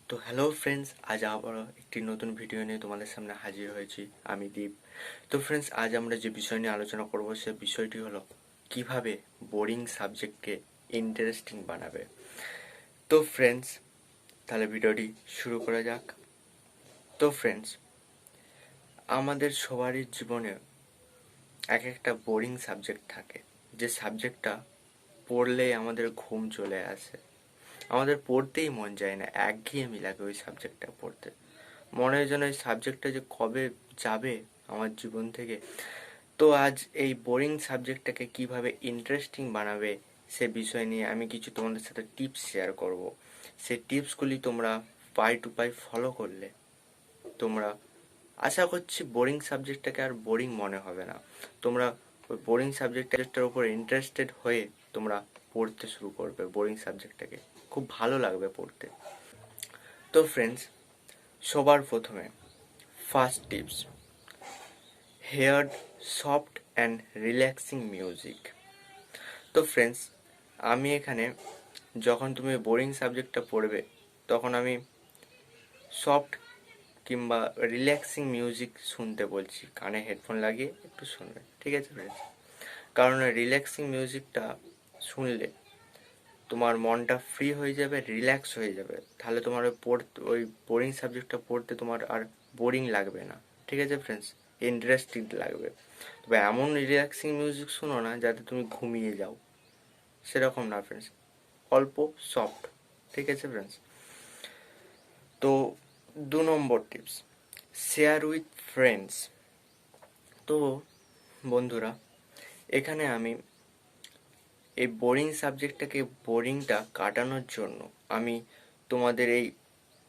তো hello friends, আজ আবারও একটি নতুন ভিডিও নিয়ে তোমাদের সামনে হাজির হয়েছি। আমি দীপ। তো ফ্রেন্ডস, আজ আমরা যে বিষয় নিয়ে আলোচনা করব সে বিষয়টি হলো কিভাবে বোরিং সাবজেক্টকে ইন্টারেস্টিং বানাবে। তো ফ্রেন্ডস, তাহলে ভিডিওটি শুরু করা যাক। তো ফ্রেন্ডস, আমাদের সবারই জীবনে এক একটা বোরিং সাবজেক্ট থাকে, যে সাবজেক্টটা পড়লে আমাদের ঘুম চলে আসে, আমাদের পড়তেই মন যায় না, একঘেয়েমি লাগে ওই সাবজেক্টটা পড়তে। মনে হয় যেন এই সাবজেক্টটা যে কবে যাবে আমার জীবন থেকে। তো আজ এই বোরিং সাবজেক্টটাকে কিভাবে ইন্টারেস্টিং বানাবে সে বিষয় নিয়ে আমি কিছু তোমাদের সাথে টিপস শেয়ার করব। সেই টিপসগুলি তোমরা পাই টু পাই ফলো করলে তোমরা, আশা করছি, বোরিং সাবজেক্টটাকে আর বোরিং মনে হবে না। তোমরা ওই বোরিং সাবজেক্টটার উপর ইন্টারেস্টেড হয়ে তোমরা পড়তে শুরু করবে। বোরিং সাবজেক্টটাকে খুব ভালো লাগবে পড়তে। তো ফ্রেন্ডস, সবার প্রথমে first tips, hair soft and relaxing music. তো ফ্রেন্ডস, আমি এখানে যখন তুমি বোরিং সাবজেক্টটা পড়বে তখন আমি সফট কিংবা রিল্যাক্সিং মিউজিক শুনতে বলছি। কানে হেডফোন লাগিয়ে একটু শুনবে, ঠিক আছে ফ্রেন্ডস? কারণ রিল্যাক্সিং মিউজিকটা শুনলে তোমার মনটা ফ্রি হয়ে যাবে, রিল্যাক্স হয়ে যাবে। তাহলে তোমার ওই বোরিং সাবজেক্টটা পড়তে তোমার আর বোরিং লাগবে না, ঠিক আছে ফ্রেন্ডস? ইন্টারেস্টিং লাগবে। তবে এমন রিল্যাক্সিং মিউজিক শুনো না যাতে তুমি ঘুমিয়ে যাও, সেরকম না ফ্রেন্ডস, অল্প সফট, ঠিক আছে ফ্রেন্ডস? তো 2 নম্বর টিপস, শেয়ার উইথ ফ্রেন্ডস। তো বন্ধুরা, এখানে আমি এই বোরিং সাবজেক্টটাকে, বোরিংটা কাটানোর জন্য আমি তোমাদের এই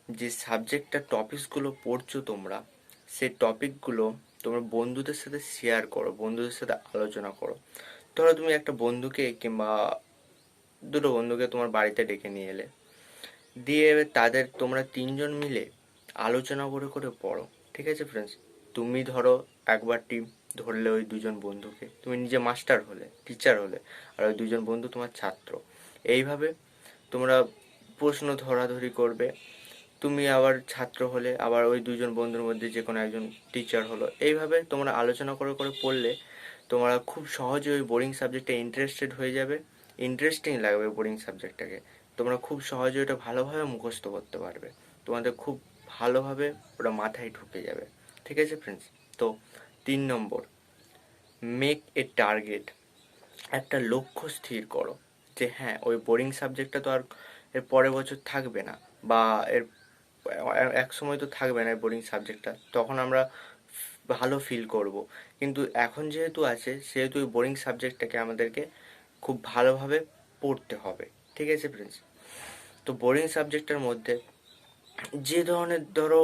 যে সাবজেক্টটা টপিকসগুলো পড়ছো তোমরা, সেই টপিকগুলো তোমরা বন্ধুদের সাথে শেয়ার করো, বন্ধুদের সাথে আলোচনা করো। ধরো তুমি একটা বন্ধুকে কিংবা দুটো বন্ধুকে তোমার বাড়িতে ডেকে নিয়ে এলে, দিয়ে তাদের তোমরা 3জন মিলে আলোচনা করে করে পড়ো, ঠিক আছে ফ্রেন্ডস? তুমি ধরো একবার টিম ধরলে ওই 2জন বন্ধুকে, তুমি নিজে মাস্টার হলে, টিচার হলে, আর ওই 2জন বন্ধু তোমার ছাত্র। এইভাবে তোমরা প্রশ্ন ধরাধরি করবে। তুমি আবার ছাত্র হলে, আবার ওই 2জন বন্ধুর মধ্যে যে কোনো একজন টিচার হলো। এইভাবে তোমরা আলোচনা করে করে পড়লে তোমরা খুব সহজে ওই বোরিং সাবজেক্টে ইন্টারেস্টেড হয়ে যাবে, ইন্টারেস্টিং লাগবে বোরিং সাবজেক্টটাকে। তোমরা খুব সহজে ওটা ভালোভাবে মুখস্থ করতে পারবে, তোমাদের খুব ভালোভাবে ওটা মাথায় ঢুকে যাবে, ঠিক আছে ফ্রেন্ডস? তো 3 নম্বর, মেক এ টার্গেট। একটা লক্ষ্য স্থির করো যে হ্যাঁ, ওই বোরিং সাবজেক্টটা তো আর এর পরের বছর থাকবে না, বা এর এক সময় তো থাকবে না বোরিং সাবজেক্টটা, তখন আমরা ভালো ফিল করব। কিন্তু এখন যেহেতু আছে, সেহেতু ওই বোরিং সাবজেক্টটাকে আমাদেরকে খুব ভালোভাবে পড়তে হবে, ঠিক আছে ফ্রেন্ডস? তো বোরিং সাবজেক্টের মধ্যে যে ধরনের, ধরো,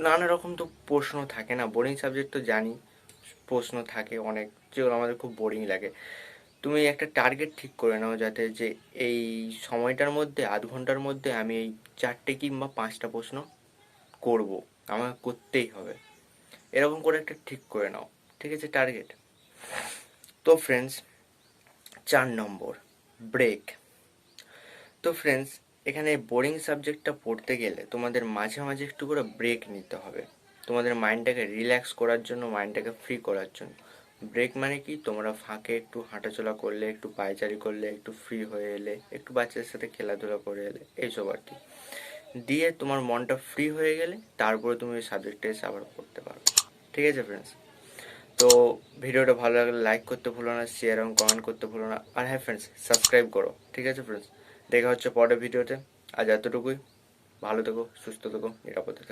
নানা রকম তো প্রশ্ন থাকে না। বোরিং সাবজেক্ট তো জানি, প্রশ্ন থাকে অনেক, যেগুলো আমাদের খুব বোরিং লাগে। তুমি একটা টার্গেট ঠিক করে নাও, যাতে যে এই সময়টার মধ্যে, আধ ঘন্টার মধ্যে আমি এই 4টে কিংবা 5টা প্রশ্ন করব, আমার করতেই হবে। এরকম করে একটা ঠিক করে নাও, ঠিক আছে, টার্গেট। তো ফ্রেন্ডস, 4 নম্বর, ব্রেক। তো ফ্রেন্ডস, এখানে বোরিং সাবজেক্টটা পড়তে গেলে তোমাদের মাঝে মাঝে একটু করে ব্রেক নিতে হবে, তোমাদের মাইন্ডটাকে রিল্যাক্স করার জন্য, মাইন্ডটাকে ফ্রি করার জন্য। ব্রেক মানে কি, তোমরা ফাঁকে একটু হাঁটাচলা করলে, একটু পায়চারি করলে, একটু ফ্রি হয়ে এলে, একটু বাচ্চাদের সাথে খেলাধুলা করে এলে, এইসব আর কি। দিয়ে তোমার মনটা ফ্রি হয়ে গেলে তারপরে তুমি ওই সাবজেক্টে এসে আবার পড়তে পারো, ঠিক আছে ফ্রেন্ডস? তো ভিডিওটা ভালো লাগলে লাইক করতে ভুলো না, শেয়ার এবং কমেন্ট করতে ভুলো না, আর হ্যাঁ ফ্রেন্ডস, সাবস্ক্রাইব করো, ঠিক আছে ফ্রেন্ডস? দেখা হচ্ছে পরের ভিডিওতে। আজ এতটুকুই। ভালো থেকো, সুস্থ থেকো, নিরাপদে থেকো।